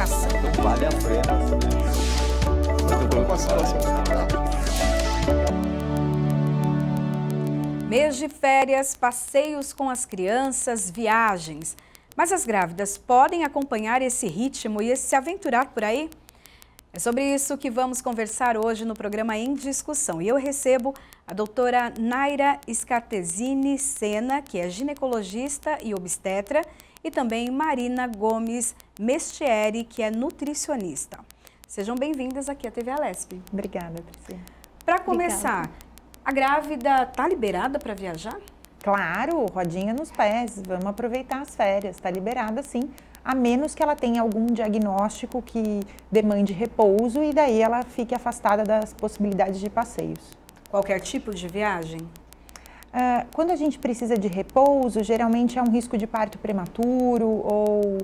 marcação. Vale a pena, Mês de férias, passeios com as crianças, viagens. Mas as grávidas podem acompanhar esse ritmo e se aventurar por aí? É sobre isso que vamos conversar hoje no programa Em Discussão. E eu recebo a doutora Naira Scartesini Sena, que é ginecologista e obstetra, e também Marina Gomes Mestieri, que é nutricionista. Sejam bem-vindas aqui à TV Alesp. Obrigada, Priscila. Para começar, a grávida está liberada para viajar? Claro, rodinha nos pés, vamos aproveitar as férias, está liberada sim, a menos que ela tenha algum diagnóstico que demande repouso e daí ela fique afastada das possibilidades de passeios. Qualquer tipo de viagem? Quando a gente precisa de repouso, geralmente é um risco de parto prematuro ou,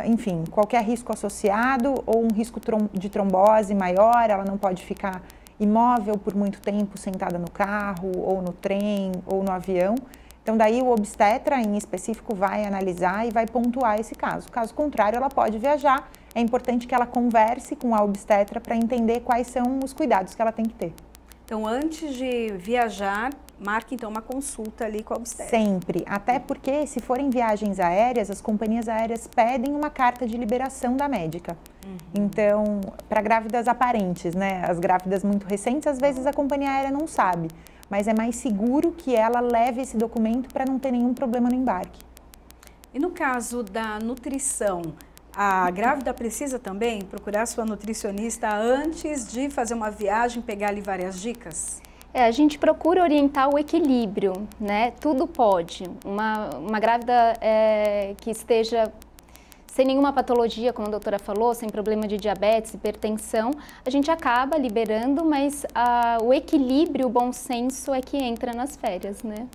enfim, qualquer risco associado ou um risco de trombose maior, ela não pode ficar imóvel por muito tempo sentada no carro ou no trem ou no avião. Então daí o obstetra em específico vai analisar e vai pontuar esse caso. Caso contrário, ela pode viajar. É importante que ela converse com a obstetra para entender quais são os cuidados que ela tem que ter. Então, antes de viajar, marque então uma consulta ali com a obstetra. Sempre, até porque se forem viagens aéreas, as companhias aéreas pedem uma carta de liberação da médica. Então, para grávidas aparentes, né? As grávidas muito recentes, às vezes a companhia aérea não sabe, mas é mais seguro que ela leve esse documento para não ter nenhum problema no embarque. E no caso da nutrição, a grávida precisa também procurar sua nutricionista antes de fazer uma viagem, pegar ali várias dicas? A gente procura orientar o equilíbrio, né? Tudo pode. Uma grávida que esteja sem nenhuma patologia, como a doutora falou, sem problema de diabetes, hipertensão, a gente acaba liberando, mas o equilíbrio, o bom senso é que entra nas férias, né?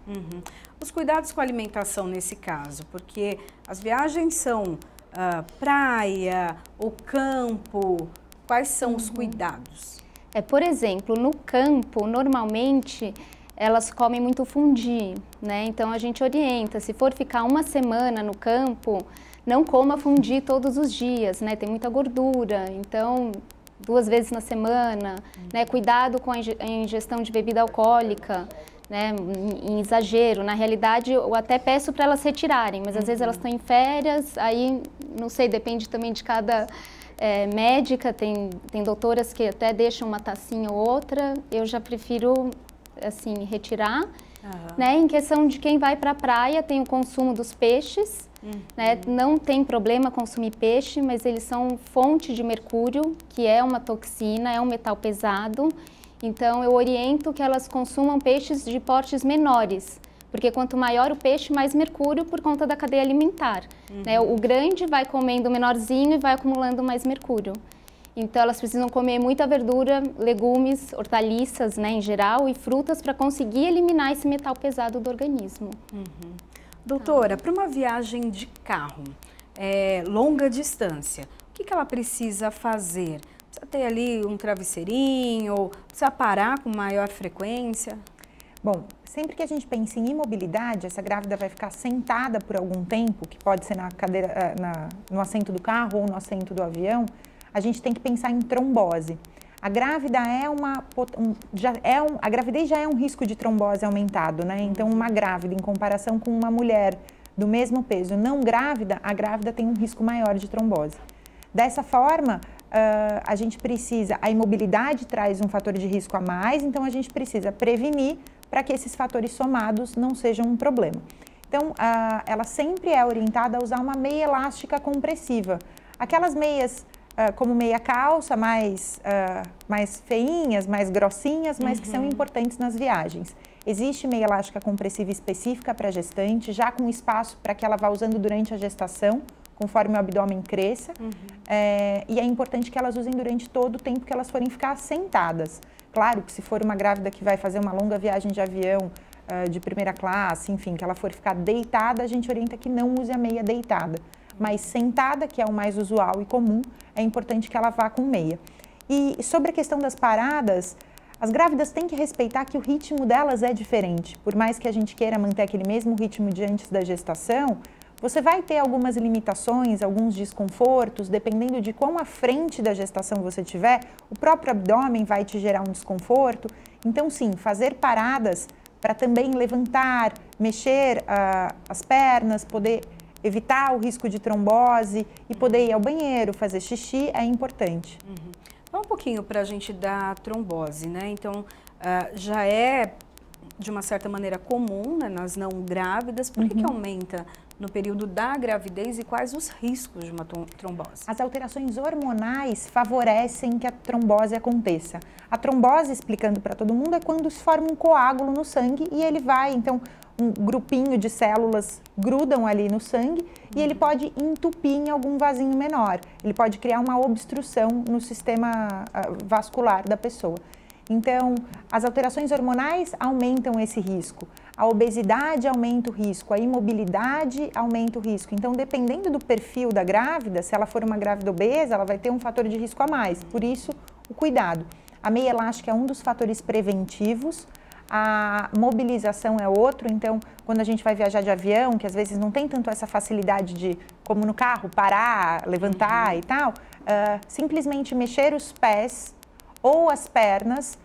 Os cuidados com a alimentação nesse caso, porque as viagens são praia, ou campo, quais são os cuidados? Por exemplo, no campo, normalmente, elas comem muito fundi, né? Então, a gente orienta, se for ficar uma semana no campo, não coma fundi todos os dias, né? Tem muita gordura, então 2 vezes na semana, né? Cuidado com a ingestão de bebida alcoólica, né? Em exagero. Na realidade, eu até peço para elas retirarem, mas às vezes elas estão em férias, aí não sei, depende também de cada médica, tem doutoras que até deixam uma tacinha ou outra, eu já prefiro assim retirar. Né? Em questão de quem vai para a praia, tem o consumo dos peixes, né? Não tem problema consumir peixe, mas eles são fonte de mercúrio, que é uma toxina, é um metal pesado. Então, eu oriento que elas consumam peixes de portes menores, porque quanto maior o peixe, mais mercúrio por conta da cadeia alimentar. Né? O grande vai comendo o menorzinho e vai acumulando mais mercúrio. Então, elas precisam comer muita verdura, legumes, hortaliças, né, em geral, e frutas para conseguir eliminar esse metal pesado do organismo. Doutora, para uma viagem de carro, longa distância, o que ela precisa fazer? Precisa ter ali um travesseirinho, precisa parar com maior frequência? Bom, sempre que a gente pensa em imobilidade, essa grávida vai ficar sentada por algum tempo, que pode ser na cadeira, no assento do carro ou no assento do avião, a gente tem que pensar em trombose. A grávida a gravidez já é um risco de trombose aumentado, né? Então, uma grávida, em comparação com uma mulher do mesmo peso não grávida, a grávida tem um risco maior de trombose. Dessa forma, a gente precisa, a imobilidade traz um fator de risco a mais, então a gente precisa prevenir para que esses fatores somados não sejam um problema. Então, ela sempre é orientada a usar uma meia elástica compressiva. Aquelas meias como meia calça, mais feinhas, mais grossinhas, mas que são importantes nas viagens. Existe meia elástica compressiva específica para gestante, já com espaço para que ela vá usando durante a gestação, conforme o abdômen cresça. E é importante que elas usem durante todo o tempo que elas forem ficar sentadas. Claro que se for uma grávida que vai fazer uma longa viagem de avião, de primeira classe, enfim, que ela for ficar deitada, a gente orienta que não use a meia deitada. Mas sentada, que é o mais usual e comum, é importante que ela vá com meia. E sobre a questão das paradas, as grávidas têm que respeitar que o ritmo delas é diferente. Por mais que a gente queira manter aquele mesmo ritmo de antes da gestação, você vai ter algumas limitações, alguns desconfortos, dependendo de quão à frente da gestação você tiver, o próprio abdômen vai te gerar um desconforto. Então, sim, fazer paradas para também levantar, mexer as pernas, poder evitar o risco de trombose e poder ir ao banheiro, fazer xixi é importante. Fala um pouquinho para a gente da trombose, né? Então, já é de uma certa maneira comum, né, nas não grávidas. Por que aumenta no período da gravidez e quais os riscos de uma trombose? As alterações hormonais favorecem que a trombose aconteça. A trombose, explicando para todo mundo, é quando se forma um coágulo no sangue e ele vai, então, um grupinho de células grudam ali no sangue e ele pode entupir em algum vasinho menor. Ele pode criar uma obstrução no sistema vascular da pessoa. Então, as alterações hormonais aumentam esse risco. A obesidade aumenta o risco, a imobilidade aumenta o risco. Então, dependendo do perfil da grávida, se ela for uma grávida obesa, ela vai ter um fator de risco a mais. Por isso, o cuidado. A meia elástica é um dos fatores preventivos. A mobilização é outro, então quando a gente vai viajar de avião, que às vezes não tem tanto essa facilidade de, como no carro, parar, levantar e tal, simplesmente mexer os pés ou as pernas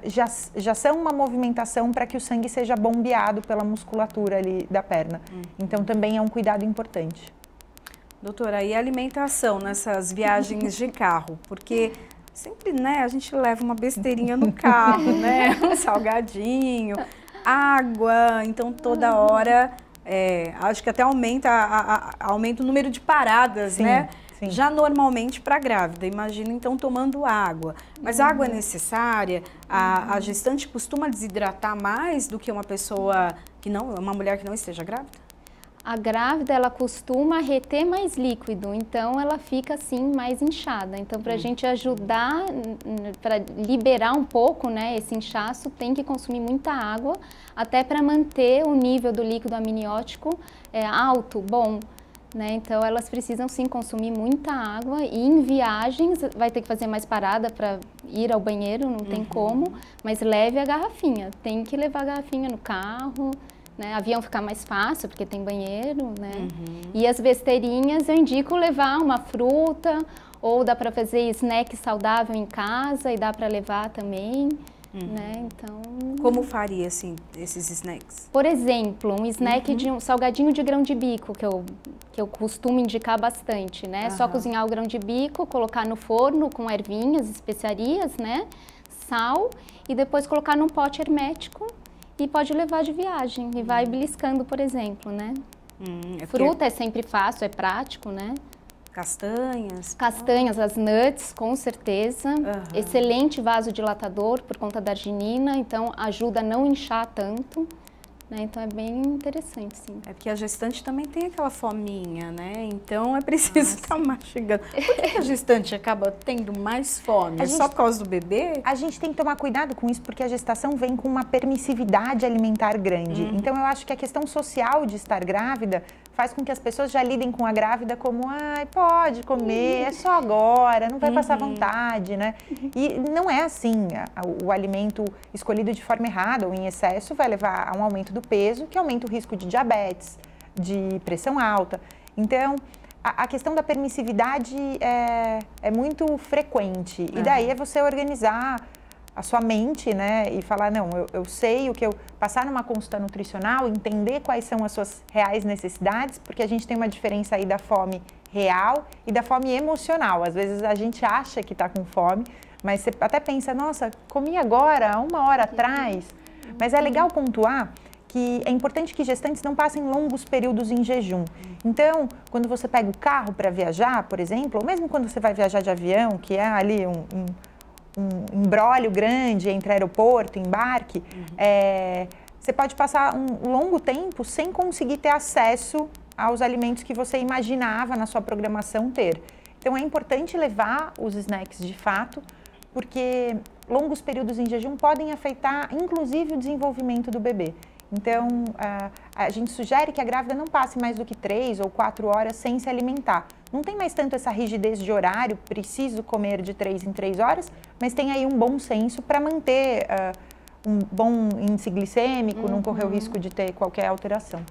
já são uma movimentação para que o sangue seja bombeado pela musculatura ali da perna. Então também é um cuidado importante. Doutora, e a alimentação nessas viagens de carro? Porque sempre, né, a gente leva uma besteirinha no carro, né? Um salgadinho, água, então toda hora, acho que até aumenta o número de paradas, sim, né? Sim. Já normalmente para grávida, imagina então tomando água. Mas a água é necessária? A gestante costuma desidratar mais do que uma pessoa uma mulher que não esteja grávida? A grávida, ela costuma reter mais líquido, então ela fica assim mais inchada. Então, para a gente ajudar, para liberar um pouco, né, esse inchaço, tem que consumir muita água, até para manter o nível do líquido amniótico alto, bom. Né? Então, elas precisam sim consumir muita água e em viagens vai ter que fazer mais parada para ir ao banheiro, não tem como, mas leve a garrafinha, tem que levar a garrafinha no carro. Né? Avião fica mais fácil, porque tem banheiro, né? E as besteirinhas eu indico levar uma fruta, ou dá para fazer snack saudável em casa e dá para levar também, né? Então... Como faria, assim, esses snacks? Por exemplo, um snack de um salgadinho de grão de bico, que eu costumo indicar bastante, né? É só cozinhar o grão de bico, colocar no forno com ervinhas, especiarias, né? Sal, e depois colocar num pote hermético. E pode levar de viagem e vai beliscando, por exemplo, né? Fruta é sempre fácil, é prático, né? Castanhas? Castanhas, as nuts, com certeza. Excelente vasodilatador por conta da arginina, então ajuda a não inchar tanto. Né? Então é bem interessante, sim. É porque a gestante também tem aquela fominha, né? Então é preciso estar mastigando. Por que a gestante acaba tendo mais fome? Só por causa do bebê? A gente tem que tomar cuidado com isso, porque a gestação vem com uma permissividade alimentar grande. Então eu acho que a questão social de estar grávida faz com que as pessoas já lidem com a grávida como, pode comer, é só agora, não vai passar vontade, né? E não é assim. O alimento escolhido de forma errada ou em excesso vai levar a um aumento do peso, que aumenta o risco de diabetes, de pressão alta. Então, a questão da permissividade é muito frequente. E daí é você organizar a sua mente, né? E falar, não, eu sei o que passar numa consulta nutricional, entender quais são as suas reais necessidades, porque a gente tem uma diferença aí da fome real e da fome emocional. Às vezes a gente acha que está com fome, mas você até pensa, nossa, comi agora, 1 hora atrás. Mas é legal pontuar que é importante que gestantes não passem longos períodos em jejum. Então, quando você pega o carro para viajar, por exemplo, ou mesmo quando você vai viajar de avião, que é ali um imbróglio grande entre aeroporto e embarque, você pode passar um longo tempo sem conseguir ter acesso aos alimentos que você imaginava na sua programação ter. Então, é importante levar os snacks de fato, porque longos períodos em jejum podem afetar, inclusive, o desenvolvimento do bebê. Então, a gente sugere que a grávida não passe mais do que 3 ou 4 horas sem se alimentar. Não tem mais tanto essa rigidez de horário, preciso comer de 3 em 3 horas, mas tem aí um bom senso para manter um bom índice glicêmico, não correr o risco de ter qualquer alteração.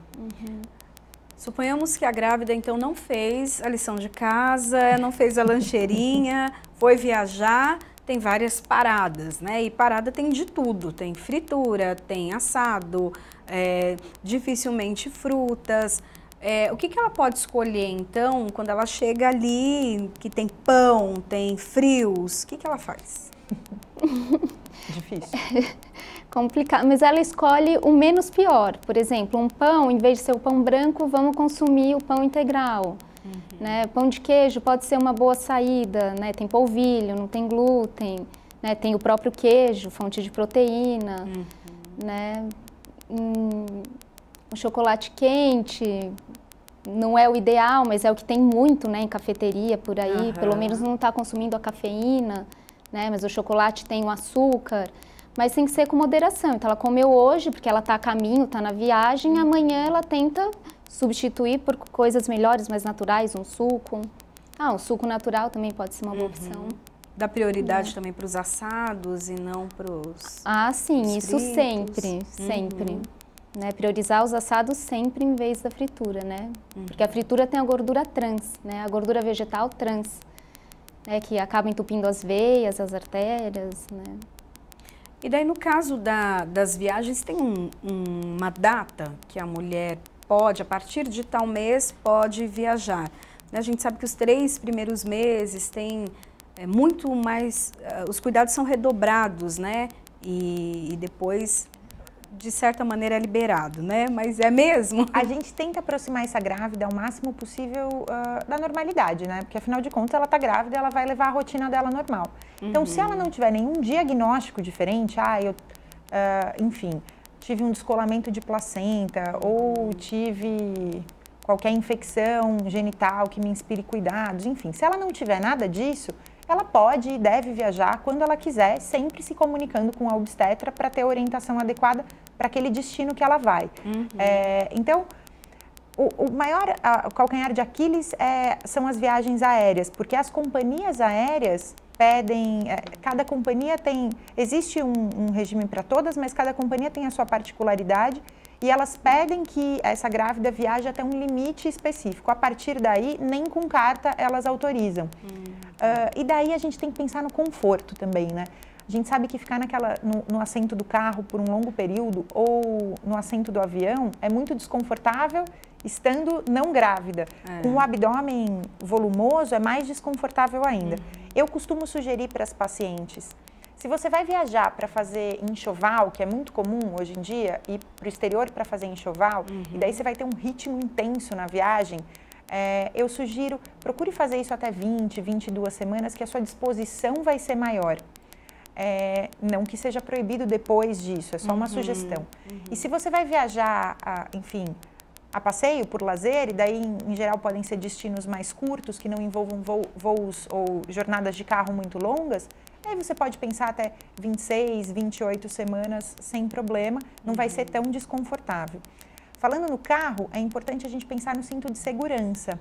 Suponhamos que a grávida, então, não fez a lição de casa, não fez a lancheirinha, foi viajar, tem várias paradas, né? E parada tem de tudo, tem fritura, tem assado, dificilmente frutas. O que ela pode escolher, então, quando ela chega ali, que tem pão, tem frios, o que ela faz? Difícil. Complicado, mas ela escolhe o menos pior. Por exemplo, um pão, em vez de ser o pão branco, vamos consumir o pão integral. Né? Pão de queijo pode ser uma boa saída, né? Tem polvilho, não tem glúten, né? Tem o próprio queijo, fonte de proteína, né? O chocolate quente não é o ideal, mas é o que tem muito, né, em cafeteria por aí, pelo menos não está consumindo a cafeína, né? Mas o chocolate tem o açúcar, mas tem que ser com moderação. Então ela comeu hoje porque ela está a caminho, está na viagem, amanhã ela tenta substituir por coisas melhores, mais naturais, um suco. Um suco natural também pode ser uma boa opção. Dá prioridade também para os assados e não para os sim, isso sempre, sempre. Né? Priorizar os assados sempre em vez da fritura, né? Porque a fritura tem a gordura trans, né? A gordura vegetal trans, né? Que acaba entupindo as veias, as artérias, né? E daí, no caso das viagens, tem uma data que a mulher pode, a partir de tal mês, pode viajar. A gente sabe que os 3 primeiros meses tem muito mais, os cuidados são redobrados, né? E depois, de certa maneira, é liberado, né? Mas é mesmo? A gente tenta aproximar essa grávida ao máximo possível da normalidade, né? Porque, afinal de contas, ela está grávida e ela vai levar a rotina dela normal. Então, se ela não tiver nenhum diagnóstico diferente, enfim, tive um descolamento de placenta ou tive qualquer infecção genital que me inspire cuidados, enfim, se ela não tiver nada disso, ela pode e deve viajar quando ela quiser, sempre se comunicando com a obstetra para ter a orientação adequada para aquele destino que ela vai. Então, o maior calcanhar de Aquiles são as viagens aéreas, porque as companhias aéreas pedem, cada companhia existe um regime para todas, mas cada companhia tem a sua particularidade e elas pedem que essa grávida viaje até um limite específico. A partir daí, nem com carta elas autorizam. E daí a gente tem que pensar no conforto também, né? A gente sabe que ficar no assento do carro por um longo período ou no assento do avião é muito desconfortável estando não grávida. Com o abdômen volumoso é mais desconfortável ainda. Eu costumo sugerir para as pacientes, se você vai viajar para fazer enxoval, que é muito comum hoje em dia, ir para o exterior para fazer enxoval, e daí você vai ter um ritmo intenso na viagem, eu sugiro, procure fazer isso até 20, 22 semanas, que a sua disposição vai ser maior. Não que seja proibido depois disso, é só uma sugestão. E se você vai viajar, enfim, a passeio, por lazer, e daí, em geral, podem ser destinos mais curtos, que não envolvam voos ou jornadas de carro muito longas, aí você pode pensar até 26, 28 semanas sem problema, não vai ser tão desconfortável. Falando no carro, é importante a gente pensar no cinto de segurança.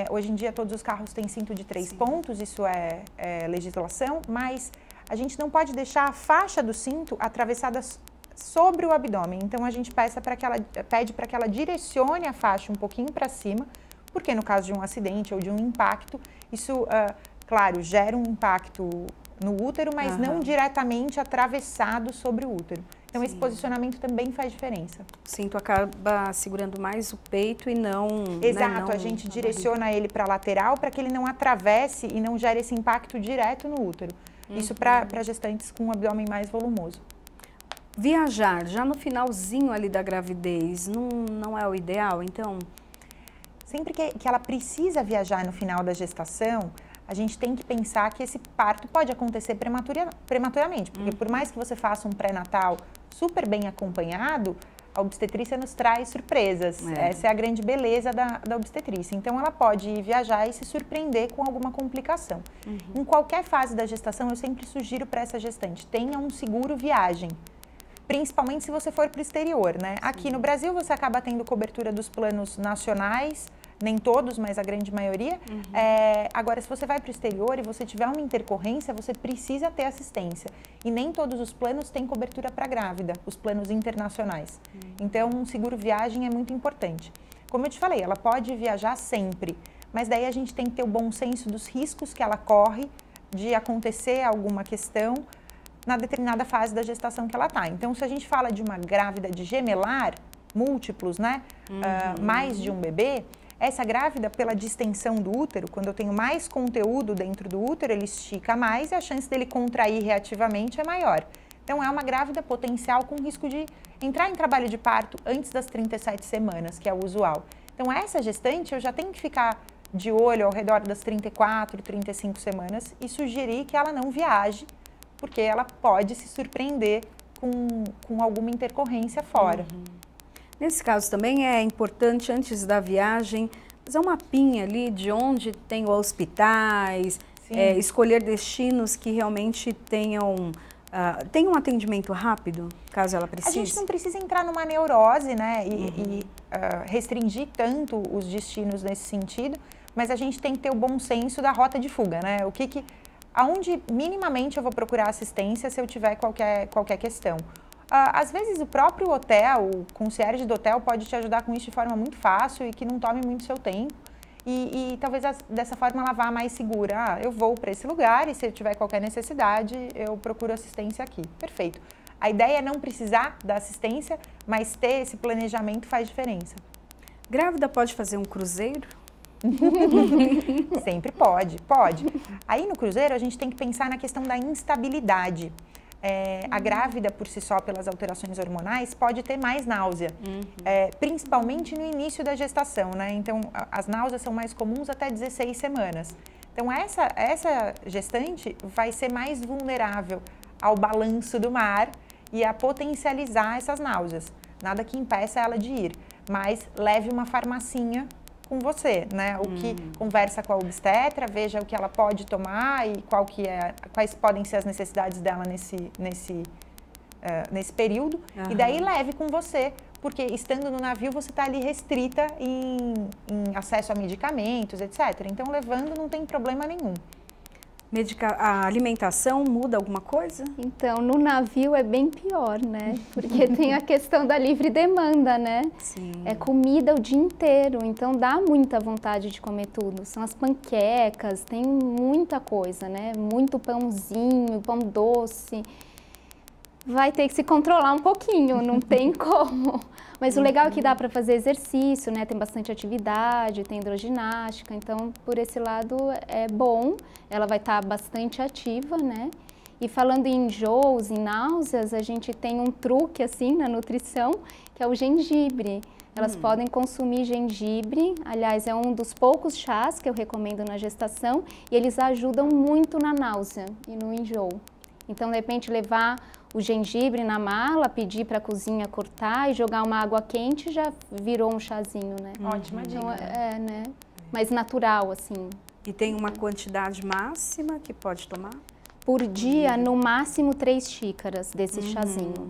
Hoje em dia, todos os carros têm cinto de 3 pontos, isso é legislação, mas a gente não pode deixar a faixa do cinto atravessada sobre o abdômen. Então, a gente pede para que ela direcione a faixa um pouquinho para cima, porque no caso de um acidente ou de um impacto, isso, claro, gera um impacto no útero, mas não diretamente atravessado sobre o útero. Então, esse posicionamento também faz diferença. O cinto acaba segurando mais o peito e não... Exato, a gente direciona ele para a lateral para que ele não atravesse e não gere esse impacto direto no útero. Isso para gestantes com um abdômen mais volumoso. Viajar já no finalzinho ali da gravidez não é o ideal, então? Sempre que ela precisa viajar no final da gestação, a gente tem que pensar que esse parto pode acontecer prematuramente, porque por mais que você faça um pré-natal super bem acompanhado, a obstetrícia nos traz surpresas. Essa é a grande beleza da obstetrícia. Então, ela pode viajar e se surpreender com alguma complicação. Em qualquer fase da gestação, eu sempre sugiro para essa gestante, tenha um seguro viagem. Principalmente se você for para o exterior, né? Aqui no Brasil, você acaba tendo cobertura dos planos nacionais, nem todos, mas a grande maioria. Agora, se você vai para o exterior e você tiver uma intercorrência, você precisa ter assistência. E nem todos os planos têm cobertura para grávida, os planos internacionais. Então, um seguro viagem é muito importante. como eu te falei, ela pode viajar sempre, mas daí a gente tem que ter o bom senso dos riscos que ela corre de acontecer alguma questão na determinada fase da gestação que ela está. Então, se a gente fala de uma grávida de gemelar, múltiplos, né, mais de um bebê, essa grávida, pela distensão do útero, quando eu tenho mais conteúdo dentro do útero, ele estica mais e a chance dele contrair reativamente é maior. Então, é uma grávida potencial com risco de entrar em trabalho de parto antes das 37 semanas, que é o usual. Então, essa gestante, eu já tenho que ficar de olho ao redor das 34, 35 semanas e sugerir que ela não viaje, porque ela pode se surpreender com alguma intercorrência fora. Nesse caso também é importante, antes da viagem, fazer um mapinha ali de onde tem hospitais, escolher destinos que realmente tenham um atendimento rápido, caso ela precise. A gente não precisa entrar numa neurose, né, e restringir tanto os destinos nesse sentido, mas a gente tem que ter o bom senso da rota de fuga, né? Aonde minimamente eu vou procurar assistência se eu tiver qualquer questão. Às vezes o próprio hotel, o concierge do hotel pode te ajudar com isso de forma muito fácil e que não tome muito seu tempo. E talvez dessa forma ela vá mais segura. Eu vou para esse lugar e se eu tiver qualquer necessidade, eu procuro assistência aqui. Perfeito. A ideia é não precisar da assistência, mas ter esse planejamento faz diferença. Grávida pode fazer um cruzeiro? Sempre pode. Aí no cruzeiro a gente tem que pensar na questão da instabilidade. A grávida, por si só, pelas alterações hormonais, pode ter mais náusea, principalmente no início da gestação, né? Então, as náuseas são mais comuns até 16 semanas. Então, essa gestante vai ser mais vulnerável ao balanço do mar e a potencializar essas náuseas. Nada que impeça ela de ir, mas leve uma farmacinha com você, né? O que conversa com a obstetra, veja o que ela pode tomar e quais podem ser as necessidades dela nesse período. E daí leve com você, porque estando no navio você está ali restrita em acesso a medicamentos, etc. Então levando não tem problema nenhum. A alimentação muda alguma coisa? Então, no navio é bem pior, né? Porque tem a questão da livre demanda, né? Sim. É comida o dia inteiro, então dá muita vontade de comer tudo. São as panquecas, tem muita coisa, né? Muito pãozinho, pão doce. Vai ter que se controlar um pouquinho, não tem como. Mas o legal é que dá para fazer exercício, né? Tem bastante atividade, tem hidroginástica, então por esse lado é bom. Ela vai estar bastante ativa, né? E falando em enjoos, em náuseas, a gente tem um truque assim na nutrição, que é o gengibre. Elas podem consumir gengibre, aliás, é um dos poucos chás que eu recomendo na gestação, e eles ajudam muito na náusea e no enjoo. Então, de repente, levar o gengibre na mala, pedir para a cozinha cortar e jogar uma água quente, já virou um chazinho, né? Ótima dica. Então, né? Mais natural, assim. E tem uma quantidade máxima que pode tomar? Por dia, no máximo 3 xícaras desse chazinho.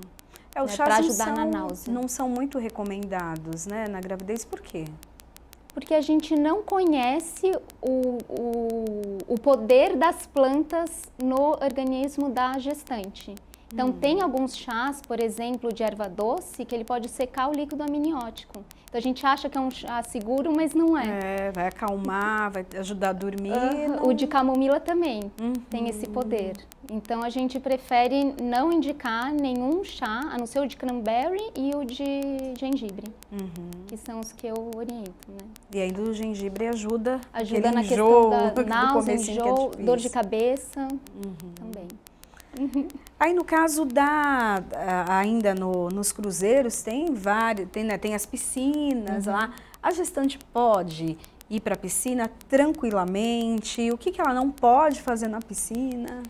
Os chás para ajudar na náusea. Não são muito recomendados, né, na gravidez, por quê? Porque a gente não conhece o poder das plantas no organismo da gestante. Então, tem alguns chás, por exemplo, de erva doce, que ele pode secar o líquido amniótico. Então, a gente acha que é um chá seguro, mas não é. Vai acalmar, vai ajudar a dormir. O de camomila também tem esse poder. Então, a gente prefere não indicar nenhum chá, a não ser o de cranberry e o de gengibre, que são os que eu oriento, né? E ainda o gengibre ajuda na questão da náusea, enjoo, dor de cabeça também. Aí no caso ainda nos cruzeiros tem as piscinas lá. A gestante pode ir para a piscina tranquilamente? O que ela não pode fazer na piscina?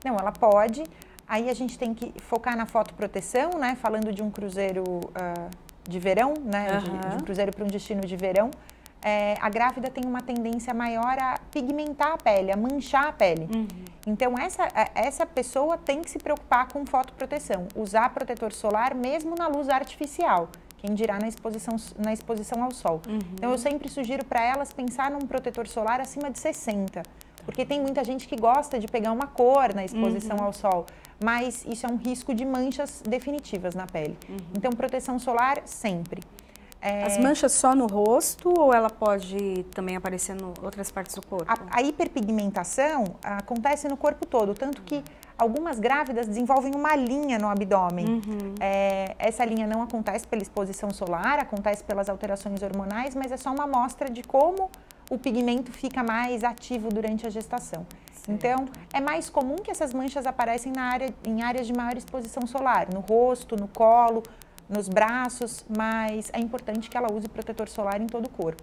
Não, ela pode. Aí a gente tem que focar na fotoproteção, né? Falando de um cruzeiro de verão, né? De um cruzeiro para um destino de verão. A grávida tem uma tendência maior a pigmentar a pele, a manchar a pele. Então, essa pessoa tem que se preocupar com fotoproteção, usar protetor solar mesmo na luz artificial, quem dirá na exposição ao sol. Então, eu sempre sugiro para elas pensar num protetor solar acima de 60, porque tem muita gente que gosta de pegar uma cor na exposição ao sol, mas isso é um risco de manchas definitivas na pele. Então, proteção solar sempre. As manchas só no rosto ou ela pode também aparecer em outras partes do corpo? A hiperpigmentação acontece no corpo todo, tanto que algumas grávidas desenvolvem uma linha no abdômen. Essa linha não acontece pela exposição solar, acontece pelas alterações hormonais, mas é só uma amostra de como o pigmento fica mais ativo durante a gestação. Certo. Então, é mais comum que essas manchas aparecem em áreas de maior exposição solar, no rosto, no colo, nos braços, mas é importante que ela use protetor solar em todo o corpo.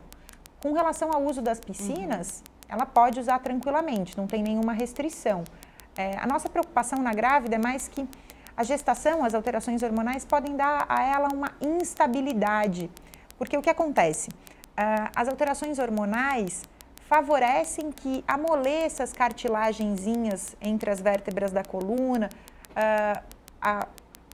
Com relação ao uso das piscinas, ela pode usar tranquilamente, não tem nenhuma restrição. A nossa preocupação na grávida é mais que a gestação, as alterações hormonais podem dar a ela uma instabilidade, porque o que acontece? As alterações hormonais favorecem que amoleça as cartilagenzinhas entre as vértebras da coluna,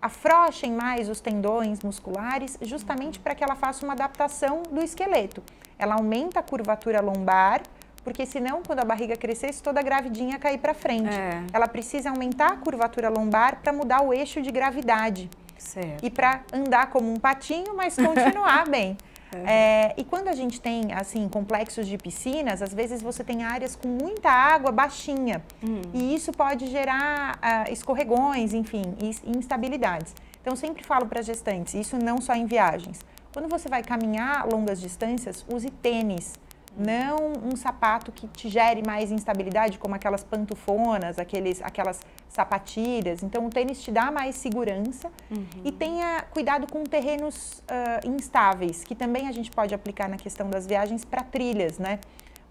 afrouxem mais os tendões musculares, justamente para que ela faça uma adaptação do esqueleto. Ela aumenta a curvatura lombar, porque senão, quando a barriga crescesse, toda a gravidinha ia cair para frente. Ela precisa aumentar a curvatura lombar para mudar o eixo de gravidade. Certo. E para andar como um patinho, mas continuar bem. E quando a gente tem, assim, complexos de piscinas, às vezes você tem áreas com muita água baixinha. E isso pode gerar escorregões, enfim, instabilidades. Então, eu sempre falo para gestantes, isso não só em viagens. Quando você vai caminhar longas distâncias, use tênis. Não um sapato que te gere mais instabilidade, como aquelas pantufonas, aquelas sapatilhas. Então, o tênis te dá mais segurança. E tenha cuidado com terrenos instáveis, que também a gente pode aplicar na questão das viagens para trilhas, né?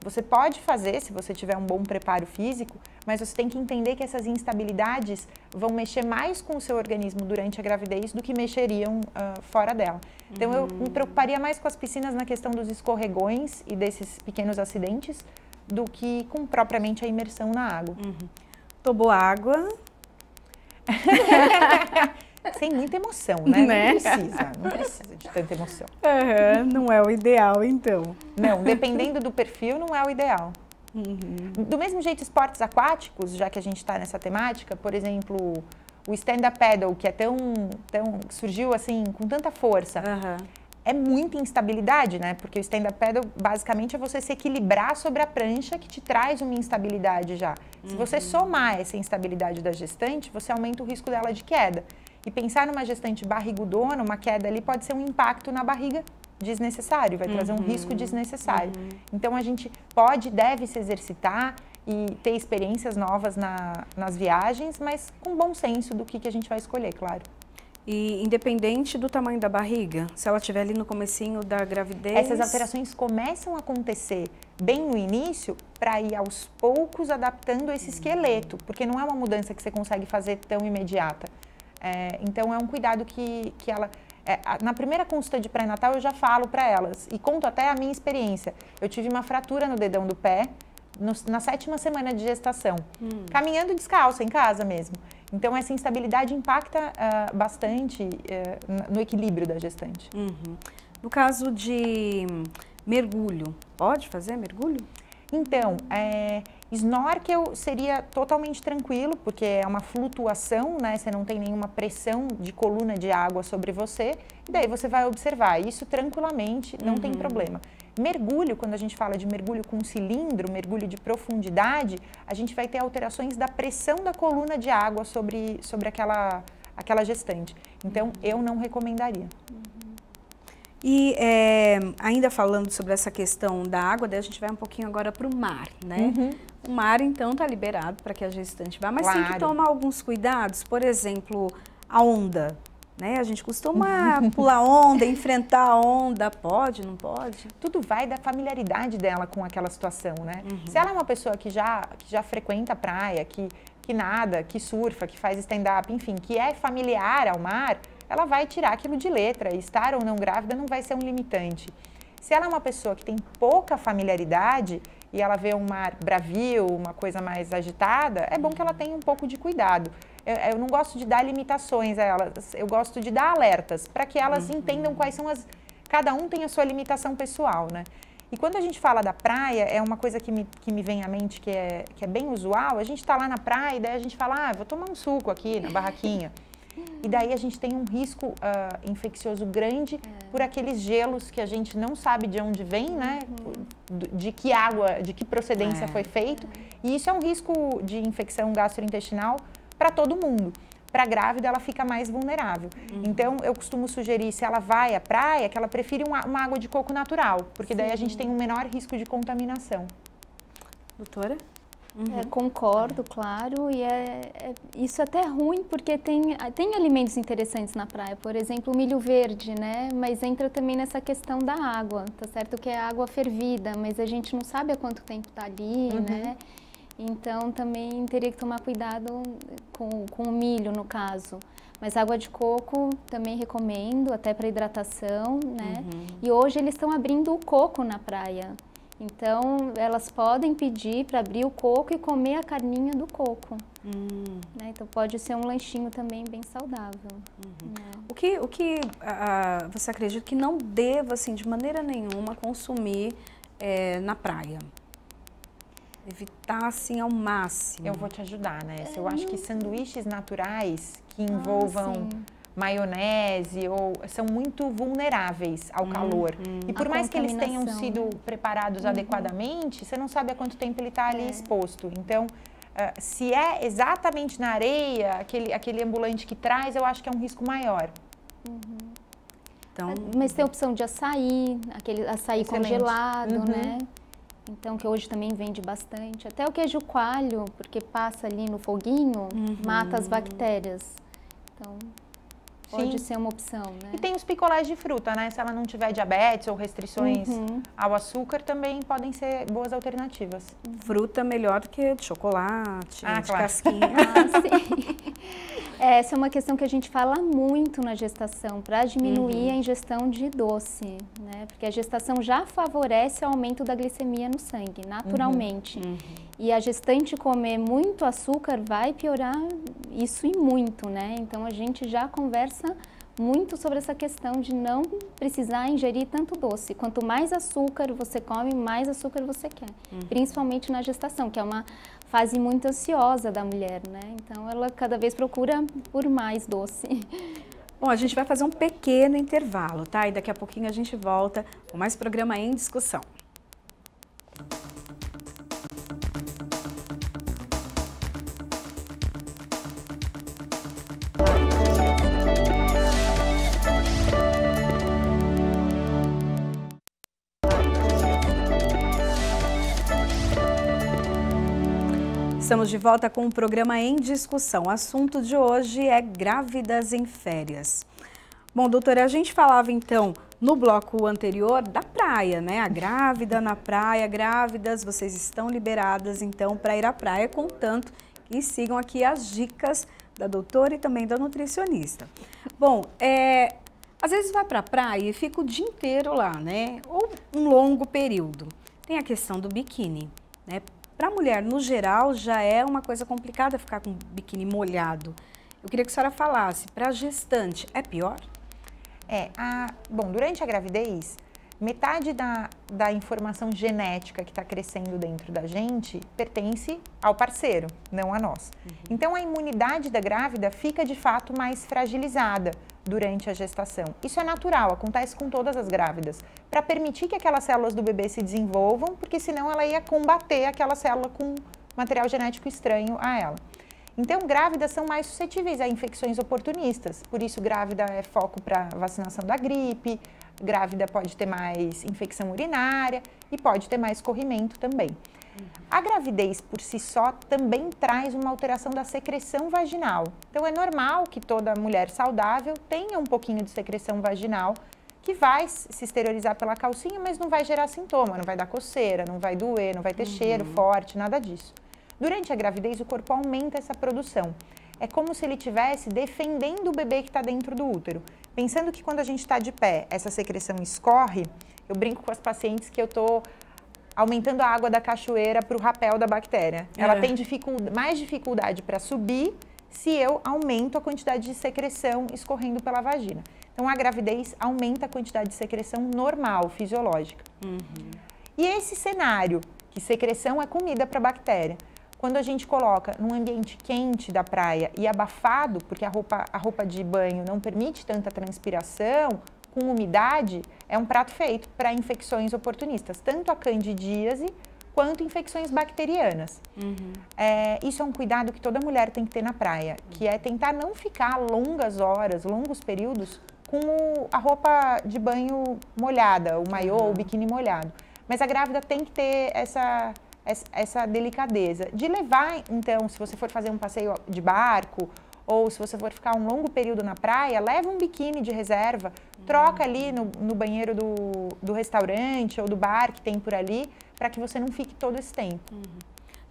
Você pode fazer, se você tiver um bom preparo físico, mas você tem que entender que essas instabilidades vão mexer mais com o seu organismo durante a gravidez do que mexeriam fora dela. Então, eu me preocuparia mais com as piscinas na questão dos escorregões e desses pequenos acidentes do que com propriamente a imersão na água. Tomou água? Sem muita emoção, né? Não precisa de tanta emoção. Não é o ideal, então. Não, dependendo do perfil, não é o ideal. Do mesmo jeito, esportes aquáticos, já que a gente está nessa temática, por exemplo, o stand-up paddle, que é surgiu assim com tanta força, é muita instabilidade, né? Porque o stand-up paddle basicamente é você se equilibrar sobre a prancha, que te traz uma instabilidade já. Se você somar essa instabilidade da gestante, você aumenta o risco dela de queda. E pensar numa gestante barrigudona, uma queda ali pode ser um impacto na barriga desnecessário, vai trazer um risco desnecessário. Então, a gente deve se exercitar e ter experiências novas nas viagens, mas com bom senso do que a gente vai escolher, claro. E independente do tamanho da barriga, se ela estiver ali no comecinho da gravidez... Essas alterações começam a acontecer bem no início para ir aos poucos adaptando esse esqueleto, porque não é uma mudança que você consegue fazer tão imediata. Então, é um cuidado que ela... na primeira consulta de pré-natal, eu já falo para elas, e conto até a minha experiência. Eu tive uma fratura no dedão do pé, na 7ª semana de gestação, caminhando descalça, em casa mesmo. Então, essa instabilidade impacta bastante no equilíbrio da gestante. No caso de mergulho, pode fazer mergulho? Então, snorkel seria totalmente tranquilo, porque é uma flutuação, né? Você não tem nenhuma pressão de coluna de água sobre você, e daí você vai observar isso tranquilamente, não tem problema. Mergulho, quando a gente fala de mergulho com cilindro, mergulho de profundidade, a gente vai ter alterações da pressão da coluna de água sobre aquela gestante. Então, eu não recomendaria. E ainda falando sobre essa questão da água, daí a gente vai um pouquinho agora para o mar, né? O mar, então, está liberado para que a gestante vá, mas tem que tomar alguns cuidados, por exemplo, a onda, né? A gente costuma pular onda, enfrentar a onda, pode, não pode? Tudo vai da familiaridade dela com aquela situação, né? Se ela é uma pessoa que já frequenta a praia, que nada, que surfa, que faz stand-up, enfim, que é familiar ao mar, ela vai tirar aquilo de letra, e estar ou não grávida não vai ser um limitante. Se ela é uma pessoa que tem pouca familiaridade e ela vê um mar bravio, uma coisa mais agitada, é bom que ela tenha um pouco de cuidado. Eu não gosto de dar limitações a elas, eu gosto de dar alertas, para que elas entendam quais são cada um tem a sua limitação pessoal, né? E quando a gente fala da praia, é uma coisa que me vem à mente que é bem usual, a gente está lá na praia e daí a gente fala, vou tomar um suco aqui na barraquinha. E daí a gente tem um risco infeccioso grande por aqueles gelos que a gente não sabe de onde vem, né? De que água, de que procedência foi feito. E isso é um risco de infecção gastrointestinal para todo mundo. Para a grávida, ela fica mais vulnerável. Então, eu costumo sugerir, se ela vai à praia, que ela prefira uma água de coco natural, porque daí a gente tem um menor risco de contaminação. Doutora? Concordo, claro, e isso é até ruim, porque tem alimentos interessantes na praia, por exemplo, o milho verde, né? Mas entra também nessa questão da água, tá certo que é água fervida, mas a gente não sabe há quanto tempo tá ali, né? Então, também teria que tomar cuidado com o milho, no caso. Mas água de coco também recomendo, até para hidratação, né? E hoje eles estão abrindo o coco na praia. Então, elas podem pedir para abrir o coco e comer a carninha do coco. Né? Então, pode ser um lanchinho também bem saudável. Né? O que você acredita que não deva, assim, de maneira nenhuma, consumir na praia? Evitar, assim, ao máximo. Eu vou te ajudar nessa. Eu acho que sanduíches naturais que envolvam maionese são muito vulneráveis ao calor. E por mais que eles tenham sido preparados adequadamente, você não sabe há quanto tempo ele está ali exposto. Então, se é exatamente na areia, aquele ambulante que traz, eu acho que é um risco maior. Então, mas tem a opção de açaí, aquele açaí congelado, né? Então, que hoje também vende bastante. Até o queijo coalho, porque passa ali no foguinho, mata as bactérias. Então, pode ser uma opção, né? E tem os picolés de fruta, né? Se ela não tiver diabetes ou restrições ao açúcar, também podem ser boas alternativas. Fruta melhor do que de chocolate, de casquinha. Sim. Essa é uma questão que a gente fala muito na gestação, para diminuir a ingestão de doce, né? Porque a gestação já favorece o aumento da glicemia no sangue, naturalmente. E a gestante comer muito açúcar vai piorar isso e muito, né? Então, a gente já conversa muito sobre essa questão de não precisar ingerir tanto doce. Quanto mais açúcar você come, mais açúcar você quer. Principalmente na gestação, que é uma fase muito ansiosa da mulher, né? Então, ela cada vez procura por mais doce. Bom, a gente vai fazer um pequeno intervalo, tá? E daqui a pouquinho a gente volta com mais programa em discussão. Estamos de volta com o programa em discussão. O assunto de hoje é grávidas em férias. Bom, doutora, a gente falava então no bloco anterior da praia, né? A grávida na praia, grávidas, vocês estão liberadas então para ir à praia, contanto que sigam aqui as dicas da doutora e também da nutricionista. Bom, às vezes vai para a praia e fica o dia inteiro lá, né? Ou um longo período. Tem a questão do biquíni, né? Para a mulher, no geral, já é uma coisa complicada ficar com o biquíni molhado. Eu queria que a senhora falasse, para a gestante, é pior? Bom, durante a gravidez, metade da informação genética que está crescendo dentro da gente pertence ao parceiro, não a nós. Então, a imunidade da grávida fica, de fato, mais fragilizada durante a gestação. Isso é natural, acontece com todas as grávidas, para permitir que aquelas células do bebê se desenvolvam, porque senão ela ia combater aquela célula com material genético estranho a ela. Então, grávidas são mais suscetíveis a infecções oportunistas, por isso grávida é foco para vacinação da gripe, grávida pode ter mais infecção urinária e pode ter mais corrimento também. A gravidez por si só também traz uma alteração da secreção vaginal. Então, é normal que toda mulher saudável tenha um pouquinho de secreção vaginal que vai se exteriorizar pela calcinha, mas não vai gerar sintoma, não vai dar coceira, não vai doer, não vai ter cheiro forte, nada disso. Durante a gravidez, o corpo aumenta essa produção. É como se ele estivesse defendendo o bebê que está dentro do útero. Pensando que quando a gente está de pé, essa secreção escorre, eu brinco com as pacientes que eu estou aumentando a água da cachoeira para o rapel da bactéria. Ela tem mais dificuldade para subir se eu aumento a quantidade de secreção escorrendo pela vagina. Então, a gravidez aumenta a quantidade de secreção normal, fisiológica. E esse cenário, que secreção é comida para a bactéria, Quando a gente coloca num ambiente quente da praia e abafado, porque a roupa de banho não permite tanta transpiração, com umidade, é um prato feito para infecções oportunistas, tanto a candidíase quanto infecções bacterianas. Isso é um cuidado que toda mulher tem que ter na praia, que é tentar não ficar longas horas, longos períodos com a roupa de banho molhada, o maiô, o biquíni molhado. Mas a grávida tem que ter essa delicadeza de levar, então, se você for fazer um passeio de barco ou se você for ficar um longo período na praia, leva um biquíni de reserva, troca ali no banheiro do restaurante ou do bar que tem por ali, para que você não fique todo esse tempo.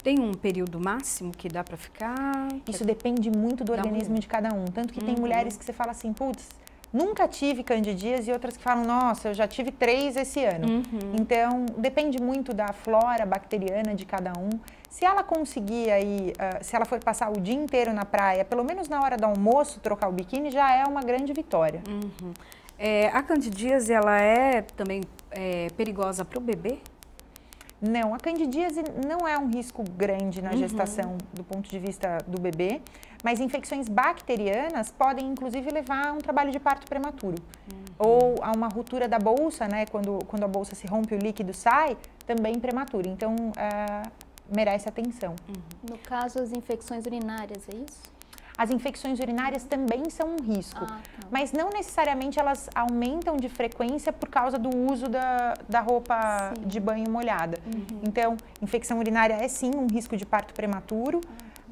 Tem um período máximo que dá para ficar? Isso depende muito do organismo de cada um. Tanto que tem mulheres que você fala assim, putz, nunca tive candidíase, e outras que falam, nossa, eu já tive 3 esse ano. Então, depende muito da flora bacteriana de cada um. Se ela conseguir aí, se ela for passar o dia inteiro na praia, pelo menos na hora do almoço, trocar o biquíni, já é uma grande vitória. A candidíase, ela é também perigosa para o bebê? Não, a candidíase não é um risco grande na gestação do ponto de vista do bebê, mas infecções bacterianas podem inclusive levar a um trabalho de parto prematuro. Ou a uma ruptura da bolsa, né, quando a bolsa se rompe, o líquido sai, também prematuro. Então, merece atenção. No caso, as infecções urinárias, é isso? As infecções urinárias também são um risco, mas não necessariamente elas aumentam de frequência por causa do uso da roupa de banho molhada. Então, infecção urinária é sim um risco de parto prematuro,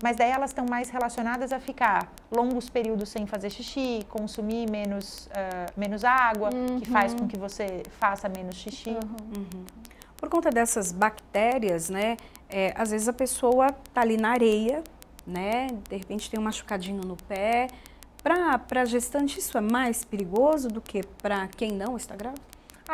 mas daí elas estão mais relacionadas a ficar longos períodos sem fazer xixi, consumir menos água, que faz com que você faça menos xixi. Por conta dessas bactérias, né, às vezes a pessoa tá ali na areia, né? De repente tem um machucadinho no pé. Para gestante, isso é mais perigoso do que para quem não está grávida?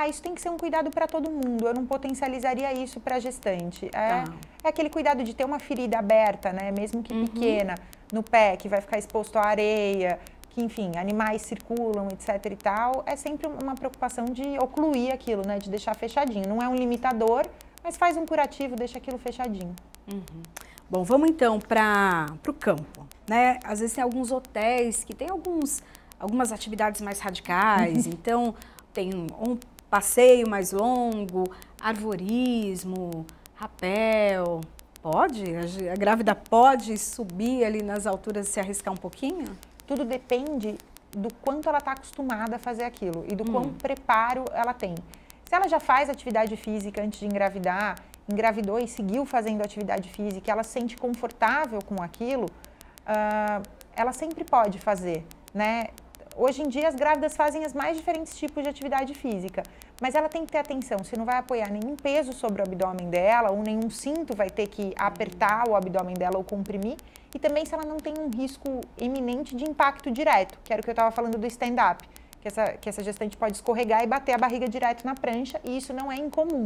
Isso tem que ser um cuidado para todo mundo. Eu não potencializaria isso para gestante. É aquele cuidado de ter uma ferida aberta, né? Mesmo que pequena, no pé, que vai ficar exposto à areia, que, enfim, animais circulam, etc e tal. É sempre uma preocupação de ocluir aquilo, né? De deixar fechadinho. Não é um limitador, mas faz um curativo, deixa aquilo fechadinho. Bom, vamos então para o campo, né? Às vezes tem alguns hotéis que tem algumas atividades mais radicais, então tem um passeio mais longo, arvorismo, rapel. Pode? A grávida pode subir ali nas alturas e se arriscar um pouquinho? Tudo depende do quanto ela está acostumada a fazer aquilo e do quão preparo ela tem. Se ela já faz atividade física antes de engravidar, engravidou e seguiu fazendo atividade física, ela se sente confortável com aquilo, ela sempre pode fazer, né? Hoje em dia as grávidas fazem os mais diferentes tipos de atividade física, mas ela tem que ter atenção, se não vai apoiar nenhum peso sobre o abdômen dela, ou nenhum cinto vai ter que apertar o abdômen dela ou comprimir, e também se ela não tem um risco iminente de impacto direto, que era o que eu estava falando do stand-up. Que essa gestante pode escorregar e bater a barriga direto na prancha, e isso não é incomum.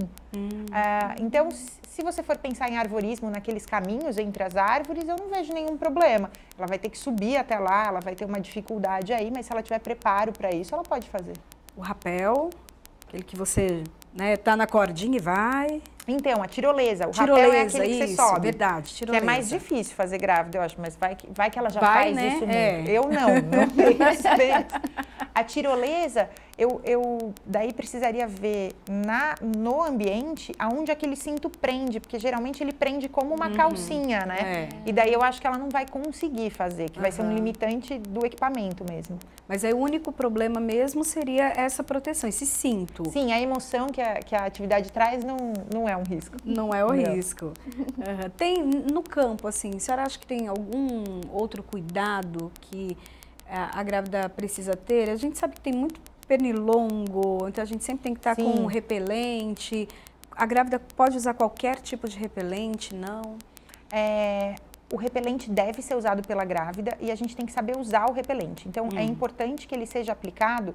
Então, se você for pensar em arvorismo, naqueles caminhos entre as árvores, eu não vejo nenhum problema. Ela vai ter que subir até lá, ela vai ter uma dificuldade aí, mas se ela tiver preparo para isso, ela pode fazer. O rapel, aquele que você tá na cordinha e vai... Então, a tirolesa. O rapel é aquele que você sobe. Verdade, tirolesa. Que é mais difícil fazer grávida, eu acho, mas vai que ela já vai, faz né? isso muito. Eu não tenho experiência. A tirolesa, eu daí precisaria ver no ambiente aonde aquele cinto prende, porque geralmente ele prende como uma calcinha, né? E daí eu acho que ela não vai conseguir fazer, que vai ser um limitante do equipamento mesmo. Mas aí o único problema mesmo seria essa proteção, esse cinto. Sim, a emoção que a atividade traz não é um risco. Não é o risco. Tem no campo, assim, a senhora acha que tem algum outro cuidado que a grávida precisa ter? A gente sabe que tem muito pernilongo, então a gente sempre tem que estar com repelente. A grávida pode usar qualquer tipo de repelente, não? O repelente deve ser usado pela grávida e a gente tem que saber usar o repelente. Então, é importante que ele seja aplicado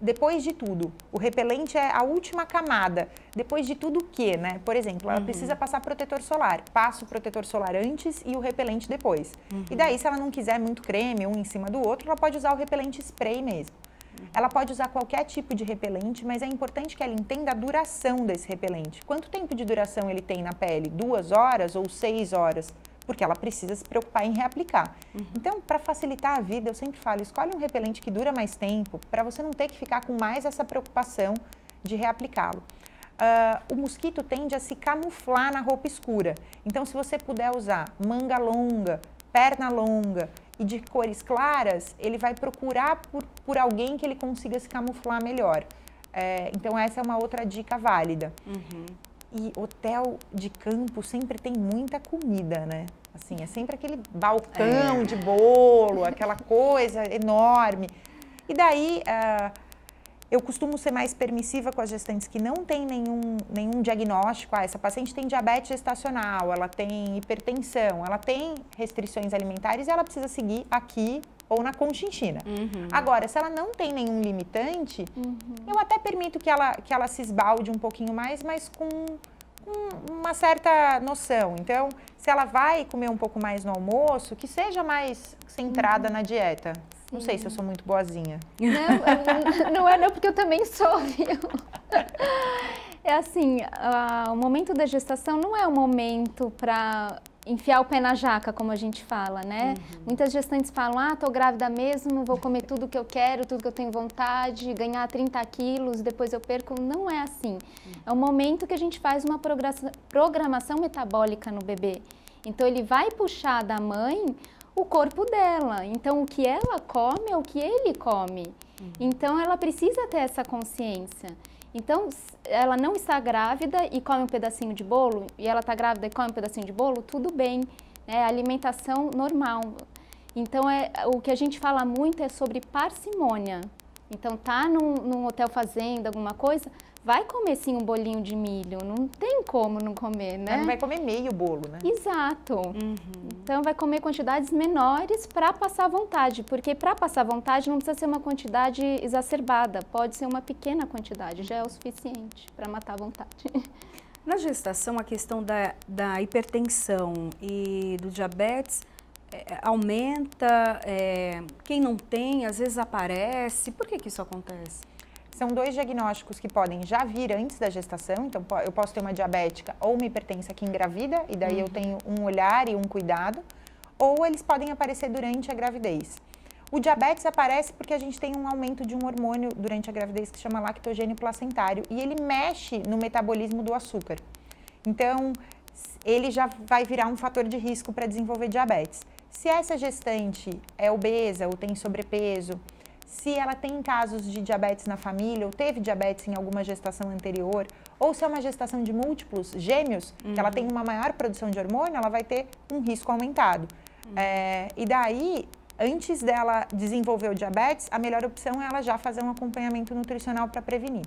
depois de tudo. O repelente é a última camada. Depois de tudo o quê, né? Por exemplo, ela precisa passar protetor solar. Passa o protetor solar antes e o repelente depois. E daí, se ela não quiser muito creme, um em cima do outro, ela pode usar o repelente spray mesmo. Ela pode usar qualquer tipo de repelente, mas é importante que ela entenda a duração desse repelente. Quanto tempo de duração ele tem na pele? 2 horas ou 6 horas? Porque ela precisa se preocupar em reaplicar. Então, para facilitar a vida, eu sempre falo, escolhe um repelente que dura mais tempo, para você não ter que ficar com mais essa preocupação de reaplicá-lo. O mosquito tende a se camuflar na roupa escura. Então, se você puder usar manga longa, perna longa e de cores claras, ele vai procurar por alguém que ele consiga se camuflar melhor. Então, essa é uma outra dica válida. E hotel de campo sempre tem muita comida, né? Assim, é sempre aquele balcão de bolo, aquela coisa enorme. E daí, eu costumo ser mais permissiva com as gestantes que não têm nenhum diagnóstico. Essa paciente tem diabetes gestacional, ela tem hipertensão, ela tem restrições alimentares e ela precisa seguir aqui ou na Conchinchina. Agora, se ela não tem nenhum limitante, eu até permito que ela se esbalde um pouquinho mais, mas com uma certa noção. Então, se ela vai comer um pouco mais no almoço, que seja mais centrada na dieta. Não sei se eu sou muito boazinha. Não é não, porque eu também sou, viu? É assim, o momento da gestação não é um momento para enfiar o pé na jaca, como a gente fala, né? Muitas gestantes falam, tô grávida mesmo, vou comer tudo que eu quero, tudo que eu tenho vontade, ganhar 30 quilos, depois eu perco. Não é assim. É um momento que a gente faz uma programação metabólica no bebê. Então, ele vai puxar da mãe o corpo dela. Então, o que ela come é o que ele come. Então, ela precisa ter essa consciência. Então, ela não está grávida e come um pedacinho de bolo, e ela está grávida e come um pedacinho de bolo, tudo bem, né? Alimentação normal. Então, o que a gente fala muito é sobre parcimônia. Então, tá num hotel fazenda, alguma coisa, vai comer sim um bolinho de milho, não tem como não comer, né? Não vai comer meio bolo, né? Exato. Então, vai comer quantidades menores para passar vontade, porque para passar vontade não precisa ser uma quantidade exacerbada, pode ser uma pequena quantidade, já é o suficiente para matar a vontade. Na gestação, a questão da hipertensão e do diabetes aumenta, quem não tem, às vezes aparece. Por que isso acontece? São 2 diagnósticos que podem já vir antes da gestação, então eu posso ter uma diabética ou uma hipertensa que engravida, e daí eu tenho um olhar e um cuidado, ou eles podem aparecer durante a gravidez. O diabetes aparece porque a gente tem um aumento de um hormônio durante a gravidez que se chama lactogênio placentário, e ele mexe no metabolismo do açúcar. Então, ele já vai virar um fator de risco para desenvolver diabetes. Se essa gestante é obesa ou tem sobrepeso, se ela tem casos de diabetes na família ou teve diabetes em alguma gestação anterior, ou se é uma gestação de múltiplos gêmeos, que ela tem uma maior produção de hormônio, ela vai ter um risco aumentado. E daí, antes dela desenvolver o diabetes, a melhor opção é ela já fazer um acompanhamento nutricional para prevenir.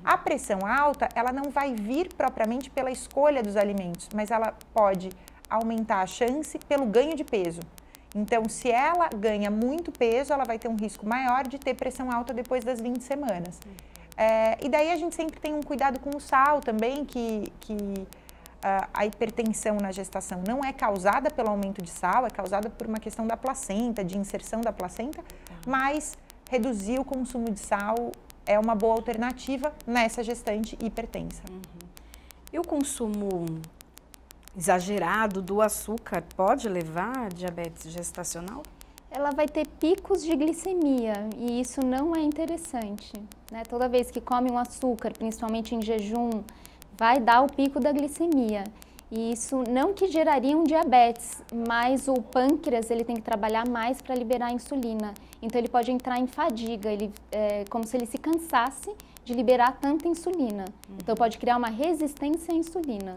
A pressão alta, ela não vai vir propriamente pela escolha dos alimentos, mas ela pode aumentar a chance pelo ganho de peso. Então, se ela ganha muito peso, ela vai ter um risco maior de ter pressão alta depois das 20 semanas. E daí a gente sempre tem um cuidado com o sal também, que a hipertensão na gestação não é causada pelo aumento de sal, é causada por uma questão da placenta, de inserção da placenta, mas reduzir o consumo de sal é uma boa alternativa nessa gestante hipertensa. E o consumo exagerado do açúcar pode levar a diabetes gestacional? Ela vai ter picos de glicemia e isso não é interessante, né? Toda vez que come um açúcar, principalmente em jejum, vai dar o pico da glicemia. E isso não que geraria um diabetes, mas o pâncreas ele tem que trabalhar mais para liberar a insulina. Então ele pode entrar em fadiga, como se ele se cansasse de liberar tanta insulina. Então pode criar uma resistência à insulina.